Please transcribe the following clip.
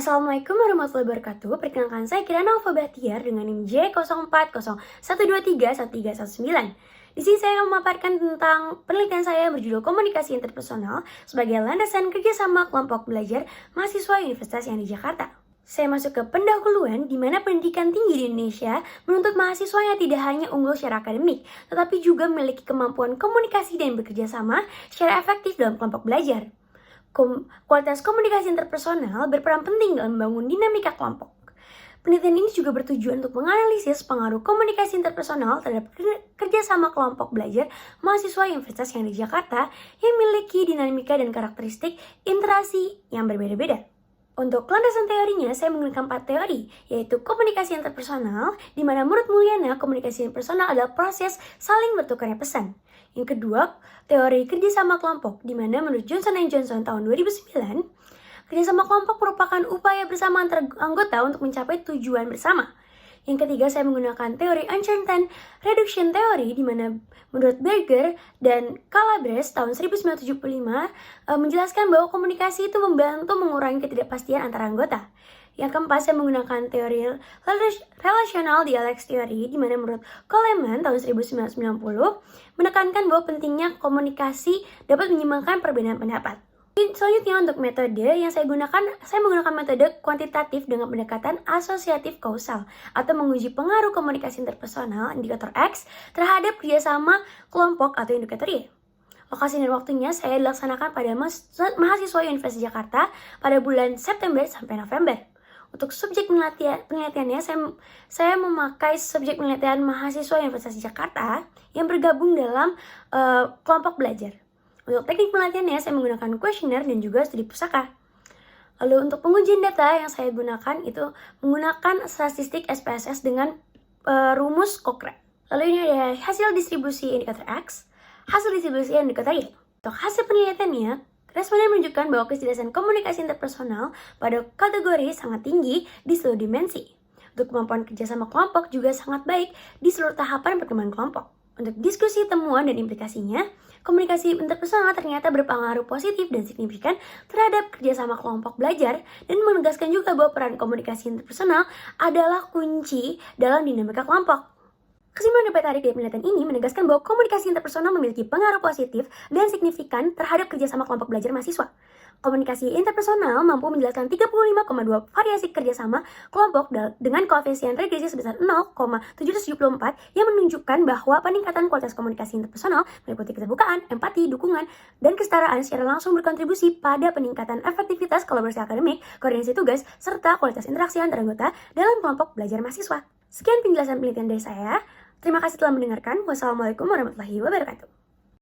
Assalamualaikum warahmatullahi wabarakatuh. Perkenalkan saya Kirana Alfa Bahtiar dengan NIM J0401231319. Di sini saya akan memaparkan tentang penelitian saya berjudul Komunikasi Interpersonal sebagai landasan kerjasama kelompok belajar mahasiswa Universitas yang di Jakarta. Saya masuk ke pendahuluan di mana pendidikan tinggi di Indonesia menuntut mahasiswanya tidak hanya unggul secara akademik, tetapi juga memiliki kemampuan komunikasi dan bekerja sama secara efektif dalam kelompok belajar. Kualitas komunikasi interpersonal berperan penting dalam membangun dinamika kelompok. Penelitian ini juga bertujuan untuk menganalisis pengaruh komunikasi interpersonal terhadap kerjasama kelompok belajar mahasiswa Universitas yang di Jakarta yang memiliki dinamika dan karakteristik interaksi yang berbeda-beda. Untuk landasan teorinya, saya menggunakan 4 teori, yaitu komunikasi interpersonal, di mana menurut Mulyana, komunikasi interpersonal adalah proses saling bertukarnya pesan. Yang kedua, teori kerjasama kelompok, di mana menurut Johnson & Johnson tahun 2009, kerjasama kelompok merupakan upaya bersama antar anggota untuk mencapai tujuan bersama. Yang ketiga, saya menggunakan teori uncertain reduction theory, di mana menurut Berger dan Calabres tahun 1975 menjelaskan bahwa komunikasi itu membantu mengurangi ketidakpastian antara anggota. Yang keempat, saya menggunakan teori relational dialectics theory, di mana menurut Coleman tahun 1990 menekankan bahwa pentingnya komunikasi dapat menyimbangkan perbedaan pendapat. Selanjutnya untuk metode yang saya menggunakan metode kuantitatif dengan pendekatan asosiatif kausal atau menguji pengaruh komunikasi interpersonal indikator X terhadap kerjasama kelompok atau indikator Y. Lokasi dan waktunya saya dilaksanakan pada mahasiswa Universitas Jakarta pada bulan September sampai November. Untuk subjek penelitiannya, saya memakai subjek penelitian mahasiswa Universitas Jakarta yang bergabung dalam kelompok belajar. Untuk teknik penelitiannya, saya menggunakan kuesioner dan juga studi pusaka. Lalu untuk pengujian data yang saya gunakan itu menggunakan statistik SPSS dengan rumus Cochrane. Lalu ini ada hasil distribusi indikator X, hasil distribusi indikator Y. Untuk hasil penelitiannya, responden menunjukkan bahwa kecerdasan komunikasi interpersonal pada kategori sangat tinggi di seluruh dimensi. Untuk kemampuan kerjasama kelompok juga sangat baik di seluruh tahapan perkembangan kelompok. Untuk diskusi, temuan, dan implikasinya, komunikasi interpersonal ternyata berpengaruh positif dan signifikan terhadap kerjasama kelompok belajar dan menegaskan juga bahwa peran komunikasi interpersonal adalah kunci dalam dinamika kelompok. Kesimpulan dapat tarik dari penelitian ini menegaskan bahwa komunikasi interpersonal memiliki pengaruh positif dan signifikan terhadap kerjasama kelompok belajar mahasiswa. Komunikasi interpersonal mampu menjelaskan 35,2 variasi kerjasama kelompok dengan koefisien regresi sebesar 0,774 yang menunjukkan bahwa peningkatan kualitas komunikasi interpersonal meliputi keterbukaan, empati, dukungan, dan kesetaraan secara langsung berkontribusi pada peningkatan efektivitas kolaborasi akademik, koordinasi tugas, serta kualitas interaksi antar anggota dalam kelompok belajar mahasiswa. Sekian penjelasan penelitian dari saya. Terima kasih telah mendengarkan. Wassalamualaikum warahmatullahi wabarakatuh.